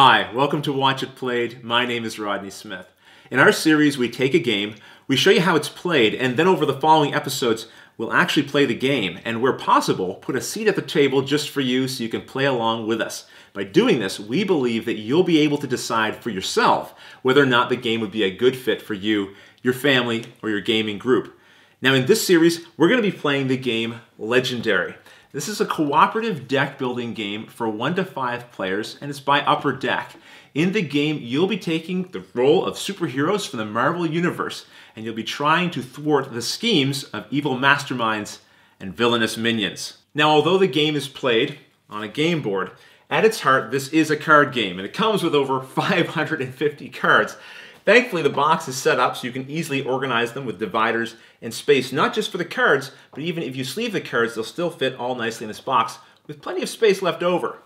Hi, welcome to Watch It Played. My name is Rodney Smith. In our series, we take a game, we show you how it's played, and then over the following episodes, we'll actually play the game, and where possible, put a seat at the table just for you so you can play along with us. By doing this, we believe that you'll be able to decide for yourself whether or not the game would be a good fit for you, your family, or your gaming group. Now in this series, we're going to be playing the game Legendary. This is a cooperative deck building game for 1 to 5 players, and it's by Upper Deck. In the game, you'll be taking the role of superheroes from the Marvel Universe, and you'll be trying to thwart the schemes of evil masterminds and villainous minions. Now, although the game is played on a game board, at its heart, this is a card game, and it comes with over 550 cards. Thankfully, the box is set up so you can easily organize them with dividers and space, not just for the cards, but even if you sleeve the cards, they'll still fit all nicely in this box with plenty of space left over.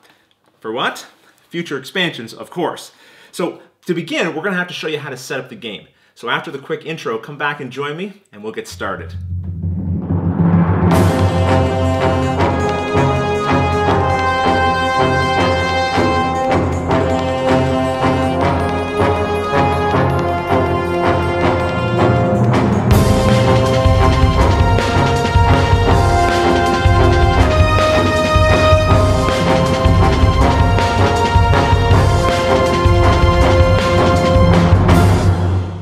For what? Future expansions, of course. So to begin, we're going to have to show you how to set up the game. So after the quick intro, come back and join me, and we'll get started.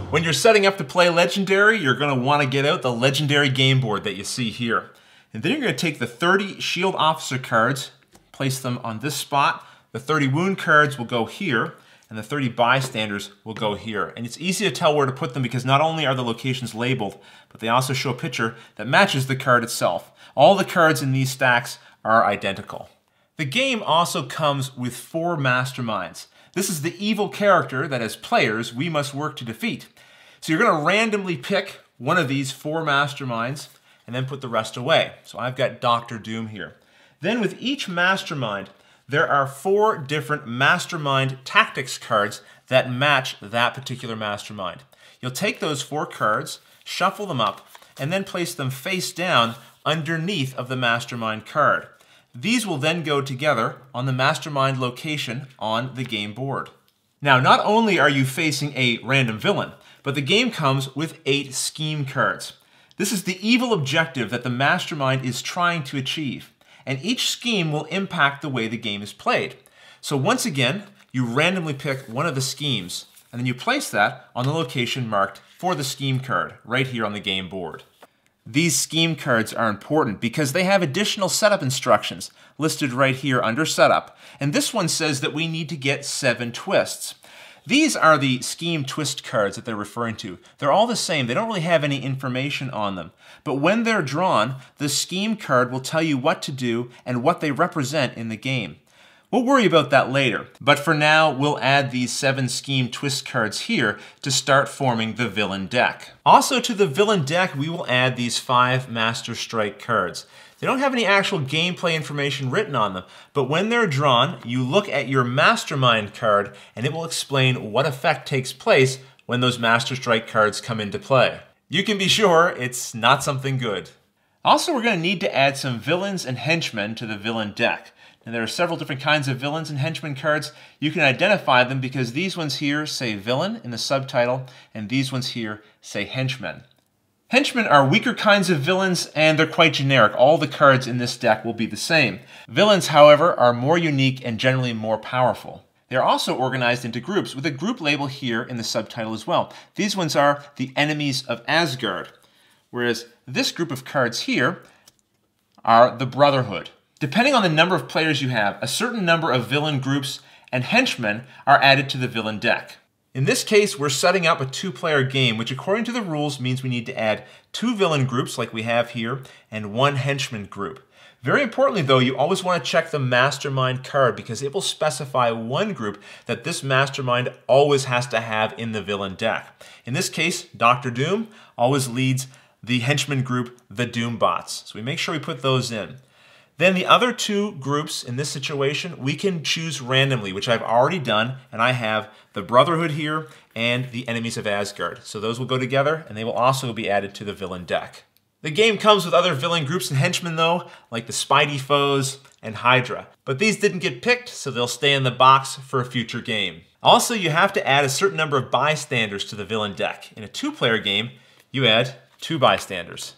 When you're setting up to play Legendary, you're going to want to get out the Legendary game board that you see here. And then you're going to take the 30 Shield Officer cards, place them on this spot. The 30 Wound cards will go here, and the 30 Bystanders will go here. And it's easy to tell where to put them because not only are the locations labeled, but they also show a picture that matches the card itself. All the cards in these stacks are identical. The game also comes with 4 Masterminds. This is the evil character that as players we must work to defeat. So you're going to randomly pick one of these 4 Masterminds and then put the rest away. So I've got Dr. Doom here. Then with each Mastermind, there are 4 different Mastermind tactics cards that match that particular Mastermind. You'll take those 4 cards, shuffle them up, and then place them face down underneath of the Mastermind card. These will then go together on the Mastermind location on the game board. Now, not only are you facing a random villain, but the game comes with 8 scheme cards. This is the evil objective that the Mastermind is trying to achieve, and each scheme will impact the way the game is played. So once again, you randomly pick one of the schemes, and then you place that on the location marked for the scheme card, right here on the game board. These scheme cards are important because they have additional setup instructions listed right here under setup, and this one says that we need to get 7 twists. These are the scheme twist cards that they're referring to. They're all the same. They don't really have any information on them. But when they're drawn, the scheme card will tell you what to do and what they represent in the game. We'll worry about that later, but for now, we'll add these 7 scheme twist cards here to start forming the villain deck. Also to the villain deck, we will add these 5 Masterstrike cards. They don't have any actual gameplay information written on them, but when they're drawn, you look at your Mastermind card and it will explain what effect takes place when those Masterstrike cards come into play. You can be sure it's not something good. Also, we're going to need to add some villains and henchmen to the villain deck. And there are several different kinds of villains and henchmen cards. You can identify them because these ones here say villain in the subtitle, and these ones here say henchmen. Henchmen are weaker kinds of villains, and they're quite generic. All the cards in this deck will be the same. Villains, however, are more unique and generally more powerful. They're also organized into groups, with a group label here in the subtitle as well. These ones are the enemies of Asgard, whereas this group of cards here are the Brotherhood. Depending on the number of players you have, a certain number of villain groups and henchmen are added to the villain deck. In this case, we're setting up a 2-player game, which according to the rules means we need to add 2 villain groups like we have here and 1 henchman group. Very importantly though, you always want to check the Mastermind card because it will specify one group that this Mastermind always has to have in the villain deck. In this case, Dr. Doom always leads the henchman group, the Doombots. So we make sure we put those in. Then the other 2 groups in this situation, we can choose randomly, which I've already done, and I have the Brotherhood here and the Enemies of Asgard. So those will go together, and they will also be added to the villain deck. The game comes with other villain groups and henchmen though, like the Spidey foes and Hydra. But these didn't get picked, so they'll stay in the box for a future game. Also, you have to add a certain number of bystanders to the villain deck. In a 2-player game, you add 2 bystanders.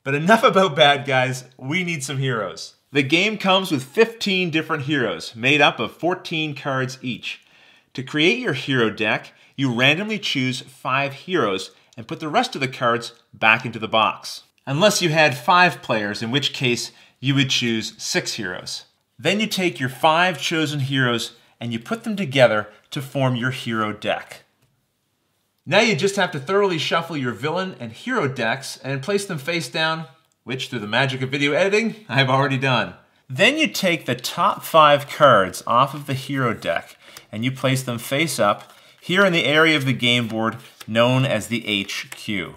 But enough about bad guys, we need some heroes. The game comes with 15 different heroes, made up of 14 cards each. To create your hero deck, you randomly choose 5 heroes and put the rest of the cards back into the box. Unless you had 5 players, in which case you would choose 6 heroes. Then you take your 5 chosen heroes and you put them together to form your hero deck. Now you just have to thoroughly shuffle your villain and hero decks and place them face down, which through the magic of video editing, I've already done. Then you take the top 5 cards off of the hero deck and you place them face up here in the area of the game board known as the HQ.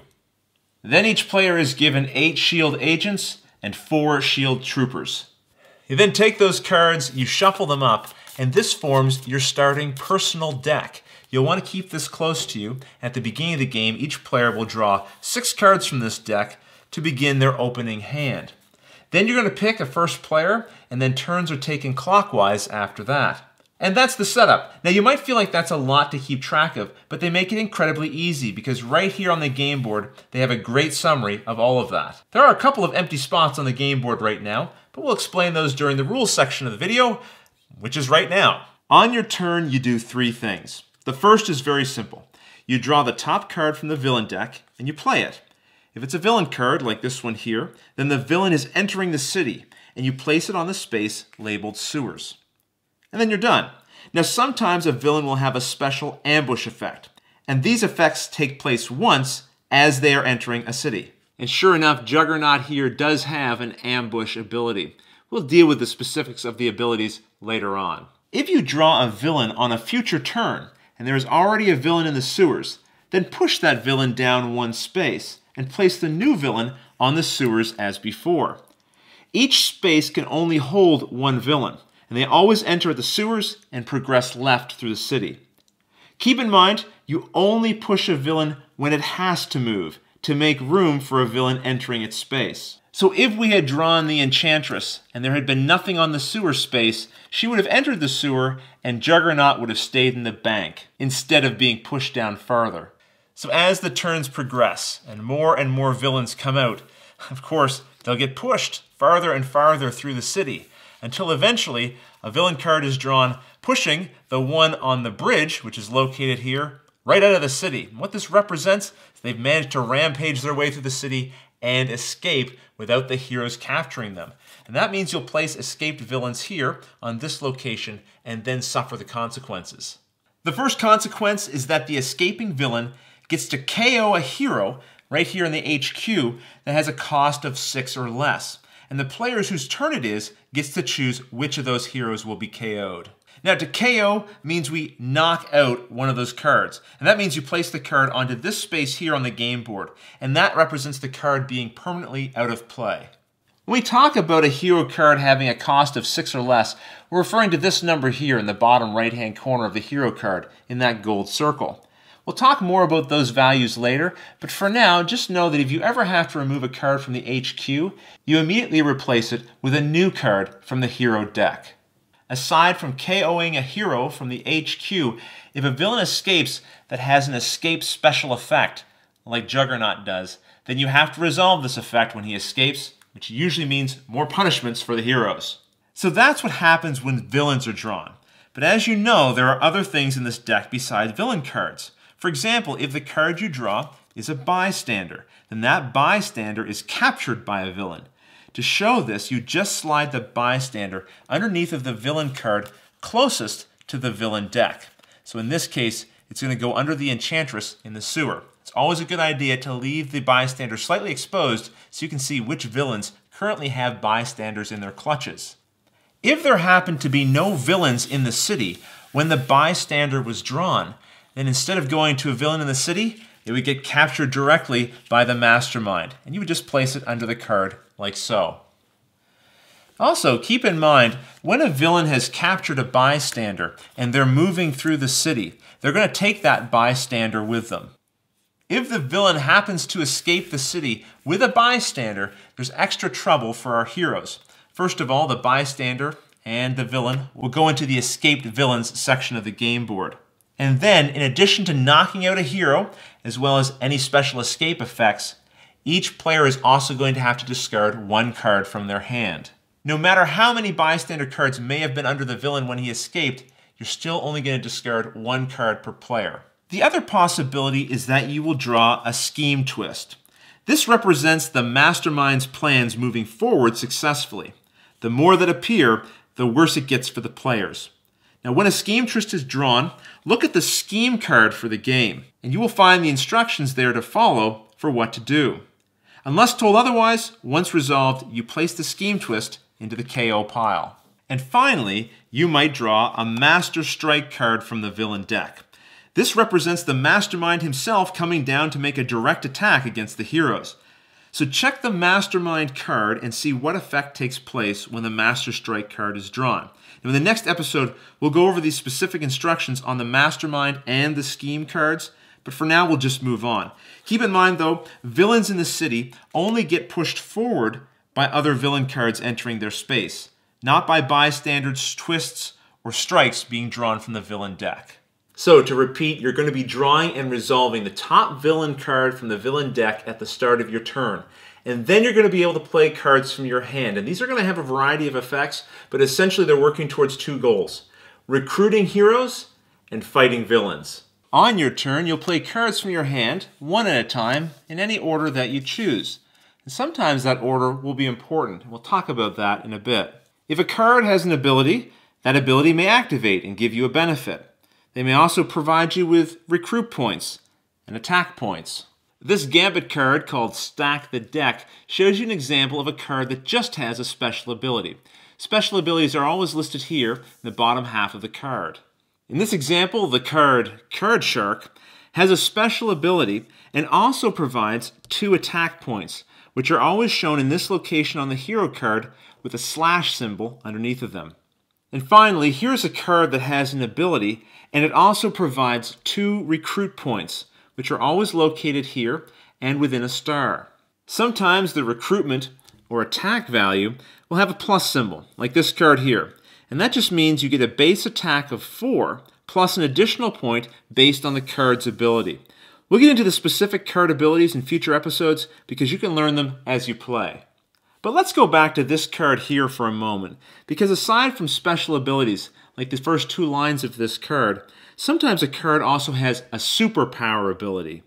Then each player is given 8 shield agents and 4 shield troopers. You then take those cards, you shuffle them up, and this forms your starting personal deck. You'll want to keep this close to you. At the beginning of the game, each player will draw 6 cards from this deck to begin their opening hand. Then you're going to pick a first player, and then turns are taken clockwise after that. And that's the setup. Now you might feel like that's a lot to keep track of, but they make it incredibly easy because right here on the game board, they have a great summary of all of that. There are a couple of empty spots on the game board right now, but we'll explain those during the rules section of the video, which is right now. On your turn, you do 3 things. The first is very simple. You draw the top card from the villain deck and you play it. If it's a villain card, like this one here, then the villain is entering the city and you place it on the space labeled sewers. And then you're done. Now sometimes a villain will have a special ambush effect, and these effects take place once as they are entering a city. And sure enough, Juggernaut here does have an ambush ability. We'll deal with the specifics of the abilities later on. If you draw a villain on a future turn, and there is already a villain in the sewers, then push that villain down 1 space and place the new villain on the sewers as before. Each space can only hold 1 villain, and they always enter the sewers and progress left through the city. Keep in mind, you only push a villain when it has to move to make room for a villain entering its space. So if we had drawn the Enchantress and there had been nothing on the sewer space, she would have entered the sewer and Juggernaut would have stayed in the bank instead of being pushed down farther. So as the turns progress and more villains come out, of course, they'll get pushed farther and farther through the city until eventually a villain card is drawn pushing the one on the bridge, which is located here, right out of the city. And what this represents is they've managed to rampage their way through the city and escape without the heroes capturing them. And that means you'll place escaped villains here on this location and then suffer the consequences. The first consequence is that the escaping villain gets to KO a hero right here in the HQ that has a cost of 6 or less. And the players whose turn it is gets to choose which of those heroes will be KO'd. Now to KO means we knock out one of those cards. And that means you place the card onto this space here on the game board. And that represents the card being permanently out of play. When we talk about a hero card having a cost of 6 or less, we're referring to this number here in the bottom right-hand corner of the hero card in that gold circle. We'll talk more about those values later, but for now, just know that if you ever have to remove a card from the HQ, you immediately replace it with a new card from the hero deck. Aside from KOing a hero from the HQ, if a villain escapes that has an escape special effect, like Juggernaut does, then you have to resolve this effect when he escapes, which usually means more punishments for the heroes. So that's what happens when villains are drawn. But as you know, there are other things in this deck besides villain cards. For example, if the card you draw is a bystander, then that bystander is captured by a villain. To show this, you just slide the bystander underneath of the villain card closest to the villain deck. So in this case, it's going to go under the Enchantress in the sewer. It's always a good idea to leave the bystander slightly exposed so you can see which villains currently have bystanders in their clutches. If there happened to be no villains in the city when the bystander was drawn, then instead of going to a villain in the city, it would get captured directly by the Mastermind, and you would just place it under the card like so. Also, keep in mind, when a villain has captured a bystander and they're moving through the city, they're going to take that bystander with them. If the villain happens to escape the city with a bystander, there's extra trouble for our heroes. First of all, the bystander and the villain will go into the escaped villains section of the game board. And then, in addition to knocking out a hero, as well as any special escape effects, each player is also going to have to discard one card from their hand. No matter how many bystander cards may have been under the villain when he escaped, you're still only going to discard one card per player. The other possibility is that you will draw a scheme twist. This represents the Mastermind's plans moving forward successfully. The more that appear, the worse it gets for the players. Now, when a scheme twist is drawn, look at the scheme card for the game, and you will find the instructions there to follow for what to do. Unless told otherwise, once resolved, you place the scheme twist into the KO pile. And finally, you might draw a Masterstrike card from the villain deck. This represents the Mastermind himself coming down to make a direct attack against the heroes. So check the Mastermind card and see what effect takes place when the Masterstrike card is drawn. Now, in the next episode, we'll go over these specific instructions on the Mastermind and the scheme cards, but for now we'll just move on. Keep in mind though, villains in the city only get pushed forward by other villain cards entering their space, not by bystanders, twists, or strikes being drawn from the villain deck. So to repeat, you're going to be drawing and resolving the top villain card from the villain deck at the start of your turn. And then you're going to be able to play cards from your hand. And these are going to have a variety of effects, but essentially they're working towards two goals: recruiting heroes and fighting villains. On your turn, you'll play cards from your hand, one at a time, in any order that you choose. And sometimes that order will be important. We'll talk about that in a bit. If a card has an ability, that ability may activate and give you a benefit. They may also provide you with recruit points and attack points. This Gambit card, called Stack the Deck, shows you an example of a card that just has a special ability. Special abilities are always listed here in the bottom half of the card. In this example, the card Card Shark has a special ability and also provides 2 attack points, which are always shown in this location on the hero card with a slash symbol underneath of them. And finally, here's a card that has an ability, and it also provides 2 recruit points, which are always located here and within a star. Sometimes the recruitment or attack value will have a plus symbol, like this card here. And that just means you get a base attack of 4 plus an additional point based on the card's ability. We'll get into the specific card abilities in future episodes because you can learn them as you play. But let's go back to this card here for a moment, because aside from special abilities, like the first 2 lines of this card, sometimes a card also has a superpower ability.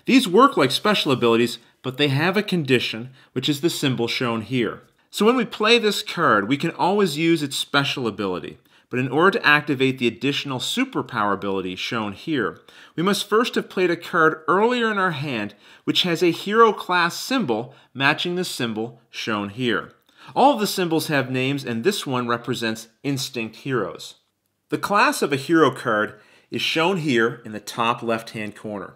These work like special abilities, but they have a condition, which is the symbol shown here. So when we play this card, we can always use its special ability. But in order to activate the additional superpower ability shown here, we must first have played a card earlier in our hand which has a hero class symbol matching the symbol shown here. All of the symbols have names, and this one represents Instinct Heroes. The class of a hero card is shown here in the top left-hand corner.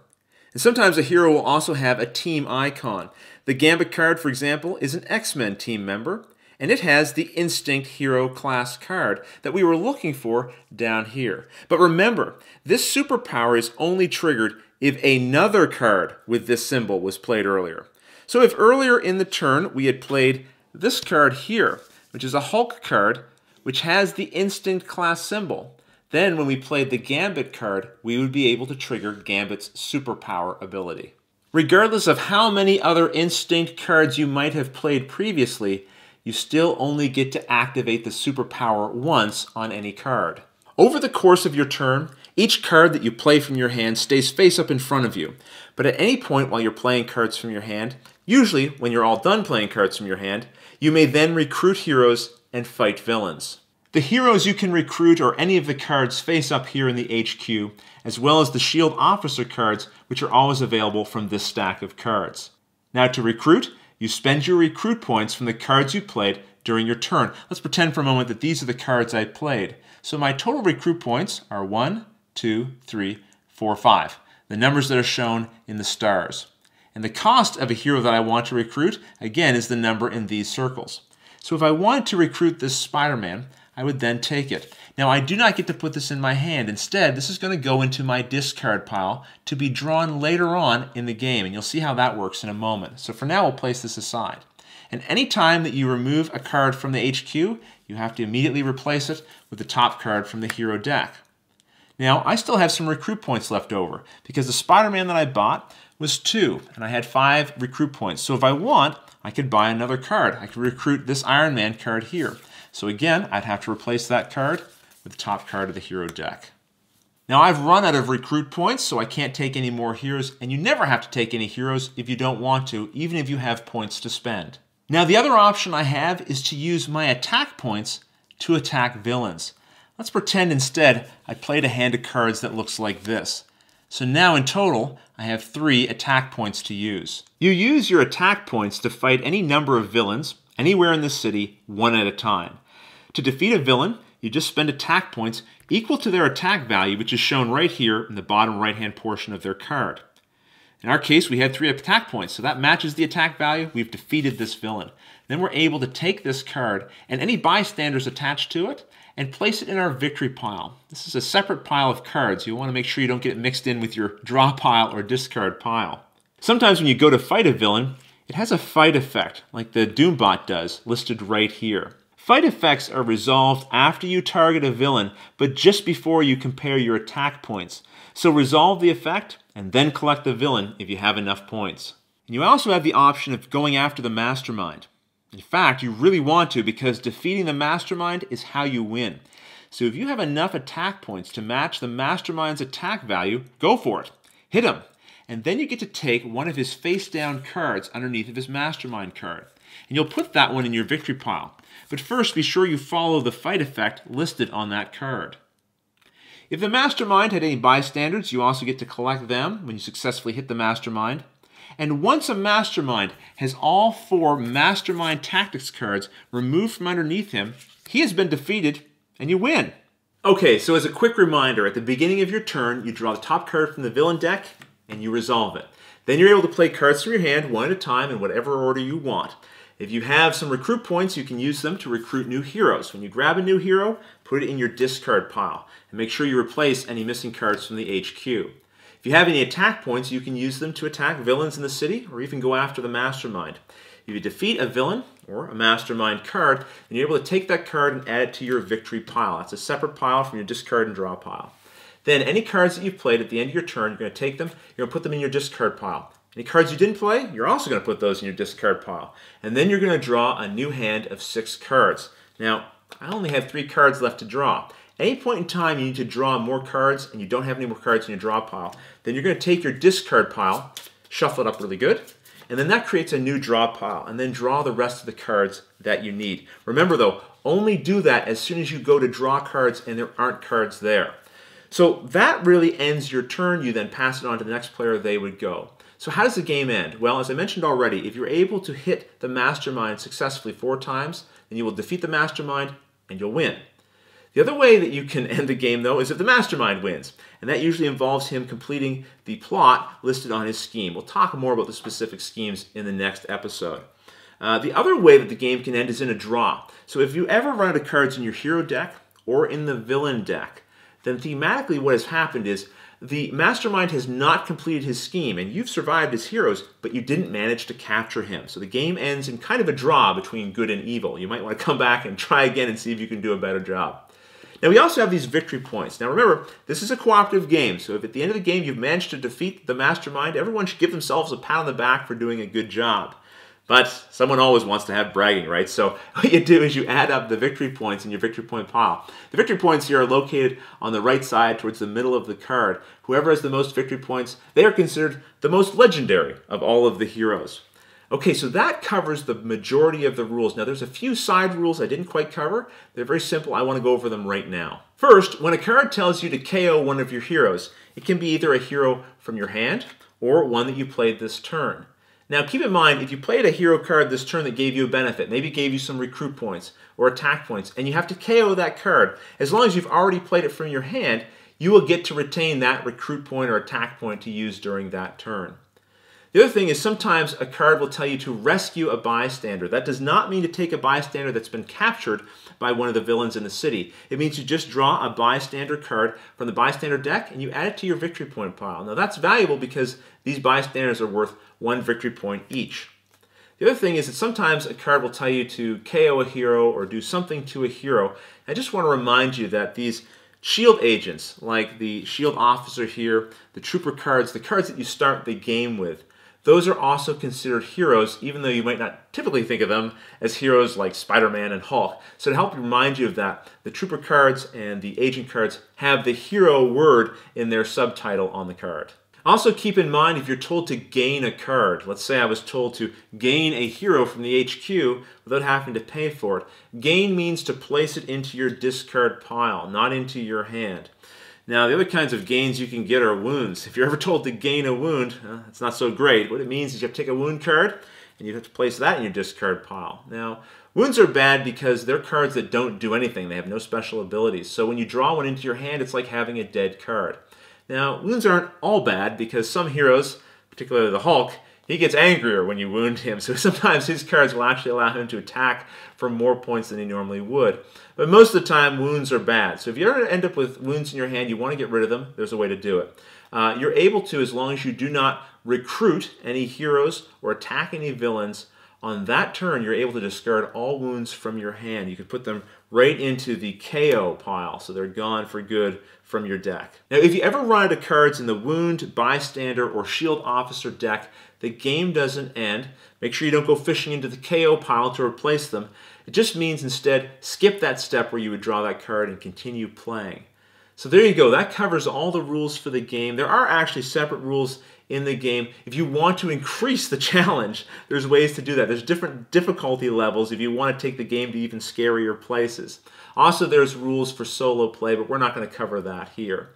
And sometimes a hero will also have a team icon. The Gambit card, for example, is an X-Men team member, and it has the Instinct Hero class card that we were looking for down here. But remember, this superpower is only triggered if another card with this symbol was played earlier. So if earlier in the turn we had played this card here, which is a Hulk card, which has the Instinct class symbol, then when we played the Gambit card, we would be able to trigger Gambit's superpower ability. Regardless of how many other Instinct cards you might have played previously, you still only get to activate the superpower once on any card. Over the course of your turn, each card that you play from your hand stays face up in front of you. But at any point while you're playing cards from your hand, usually when you're all done playing cards from your hand, you may then recruit heroes and fight villains. The heroes you can recruit are any of the cards face up here in the HQ, as well as the Shield Officer cards, which are always available from this stack of cards. Now to recruit, you spend your recruit points from the cards you played during your turn. Let's pretend for a moment that these are the cards I played. So my total recruit points are 1, 2, 3, 4, 5. The numbers that are shown in the stars. And the cost of a hero that I want to recruit, again, is the number in these circles. So if I wanted to recruit this Spider-Man, I would then take it. Now I do not get to put this in my hand. Instead, this is going to go into my discard pile to be drawn later on in the game, and you'll see how that works in a moment. So for now, we'll place this aside. And any time that you remove a card from the HQ, you have to immediately replace it with the top card from the hero deck. Now, I still have some recruit points left over because the Spider-Man that I bought was 2, and I had 5 recruit points. So if I want, I could buy another card. I could recruit this Iron Man card here. So again, I'd have to replace that card with the top card of the hero deck. Now I've run out of recruit points, so I can't take any more heroes, and you never have to take any heroes if you don't want to, even if you have points to spend. Now the other option I have is to use my attack points to attack villains. Let's pretend instead I played a hand of cards that looks like this. So now in total, I have 3 attack points to use. You use your attack points to fight any number of villains, anywhere in the city, one at a time. To defeat a villain, you just spend attack points equal to their attack value, which is shown right here in the bottom right-hand portion of their card. In our case, we had 3 attack points, so that matches the attack value. We've defeated this villain. Then we're able to take this card and any bystanders attached to it and place it in our victory pile. This is a separate pile of cards. You want to make sure you don't get it mixed in with your draw pile or discard pile. Sometimes when you go to fight a villain, it has a fight effect, like the Doombot does, listed right here. Fight effects are resolved after you target a villain, but just before you compare your attack points. So resolve the effect, and then collect the villain if you have enough points. And you also have the option of going after the Mastermind. In fact, you really want to, because defeating the Mastermind is how you win. So if you have enough attack points to match the Mastermind's attack value, go for it. Hit him. And then you get to take one of his face-down cards underneath of his Mastermind card. And you'll put that one in your victory pile. But first, be sure you follow the fight effect listed on that card. If the Mastermind had any bystanders, you also get to collect them when you successfully hit the Mastermind. And once a Mastermind has all 4 Mastermind Tactics cards removed from underneath him, he has been defeated and you win. Okay, so as a quick reminder, at the beginning of your turn, you draw the top card from the villain deck and you resolve it. Then you're able to play cards from your hand one at a time in whatever order you want. If you have some recruit points, you can use them to recruit new heroes. When you grab a new hero, put it in your discard pile and make sure you replace any missing cards from the HQ. If you have any attack points, you can use them to attack villains in the city or even go after the Mastermind. If you defeat a villain or a Mastermind card, then you're able to take that card and add it to your victory pile. That's a separate pile from your discard and draw pile. Then any cards that you've played at the end of your turn, you're going to take them, you're going to put them in your discard pile. Any cards you didn't play, you're also going to put those in your discard pile. And then you're going to draw a new hand of 6 cards. Now, I only have 3 cards left to draw. At any point in time you need to draw more cards and you don't have any more cards in your draw pile, then you're going to take your discard pile, shuffle it up really good, and then that creates a new draw pile, and then draw the rest of the cards that you need. Remember though, only do that as soon as you go to draw cards and there aren't cards there. So that really ends your turn. You then pass it on to the next player, they would go. So how does the game end? Well, as I mentioned already, if you're able to hit the Mastermind successfully 4 times, then you will defeat the Mastermind and you'll win. The other way that you can end the game, though, is if the Mastermind wins. And that usually involves him completing the plot listed on his scheme. We'll talk more about the specific schemes in the next episode. The other way that the game can end is in a draw. So if you ever run out of cards in your hero deck or in the villain deck, then thematically what has happened is the Mastermind has not completed his scheme, and you've survived as heroes, but you didn't manage to capture him. So the game ends in kind of a draw between good and evil. You might want to come back and try again and see if you can do a better job. Now we also have these victory points. Now remember, this is a cooperative game, so if at the end of the game you've managed to defeat the Mastermind, everyone should give themselves a pat on the back for doing a good job. But someone always wants to have bragging, right? So what you do is you add up the victory points in your victory point pile. The victory points here are located on the right side towards the middle of the card. Whoever has the most victory points, they are considered the most legendary of all of the heroes. Okay, so that covers the majority of the rules. Now there's a few side rules I didn't quite cover. They're very simple. I want to go over them right now. First, when a card tells you to KO one of your heroes, it can be either a hero from your hand or one that you played this turn. Now keep in mind, if you played a hero card this turn that gave you a benefit, maybe gave you some recruit points or attack points, and you have to KO that card, as long as you've already played it from your hand, you will get to retain that recruit point or attack point to use during that turn. The other thing is sometimes a card will tell you to rescue a bystander. That does not mean to take a bystander that's been captured by one of the villains in the city. It means you just draw a bystander card from the bystander deck and you add it to your victory point pile. Now that's valuable because these bystanders are worth 1 victory point each. The other thing is that sometimes a card will tell you to KO a hero or do something to a hero. I just want to remind you that these shield agents, like the shield officer here, the trooper cards, the cards that you start the game with, those are also considered heroes, even though you might not typically think of them as heroes like Spider-Man and Hulk. So to help remind you of that, the trooper cards and the agent cards have the hero word in their subtitle on the card. Also keep in mind if you're told to gain a card, let's say I was told to gain a hero from the HQ without having to pay for it. Gain means to place it into your discard pile, not into your hand. Now, the other kinds of gains you can get are wounds. If you're ever told to gain a wound, it's not so great. What it means is you have to take a wound card, and you have to place that in your discard pile. Now, wounds are bad because they're cards that don't do anything. They have no special abilities. So when you draw one into your hand, it's like having a dead card. Now, wounds aren't all bad because some heroes, particularly the Hulk, he gets angrier when you wound him, so sometimes his cards will actually allow him to attack for more points than he normally would. But most of the time, wounds are bad. So if you ever end up with wounds in your hand, you want to get rid of them, there's a way to do it. You're able to as long as you do not recruit any heroes or attack any villains. On that turn, you're able to discard all wounds from your hand. You can put them right into the KO pile, so they're gone for good from your deck. Now, if you ever run out of cards in the Wound, Bystander, or Shield Officer deck, the game doesn't end. Make sure you don't go fishing into the KO pile to replace them. It just means instead skip that step where you would draw that card and continue playing. So there you go. That covers all the rules for the game. There are actually separate rules in the game. If you want to increase the challenge, there's ways to do that. There's different difficulty levels if you want to take the game to even scarier places. Also, there's rules for solo play, but we're not going to cover that here.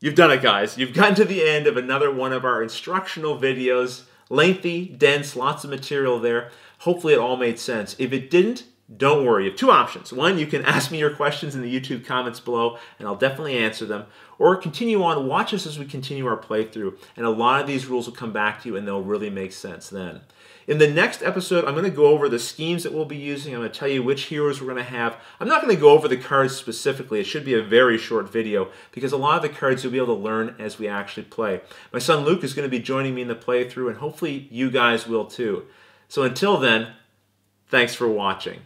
You've done it, guys. You've gotten to the end of another one of our instructional videos. Lengthy, dense, lots of material there. Hopefully it all made sense. If it didn't, don't worry. You have two options. One, you can ask me your questions in the YouTube comments below, and I'll definitely answer them. Or continue on, watch us as we continue our playthrough, and a lot of these rules will come back to you, and they'll really make sense then. In the next episode, I'm going to go over the schemes that we'll be using. I'm going to tell you which heroes we're going to have. I'm not going to go over the cards specifically. It should be a very short video because a lot of the cards you'll be able to learn as we actually play. My son Luke is going to be joining me in the playthrough, and hopefully you guys will too. So until then, thanks for watching.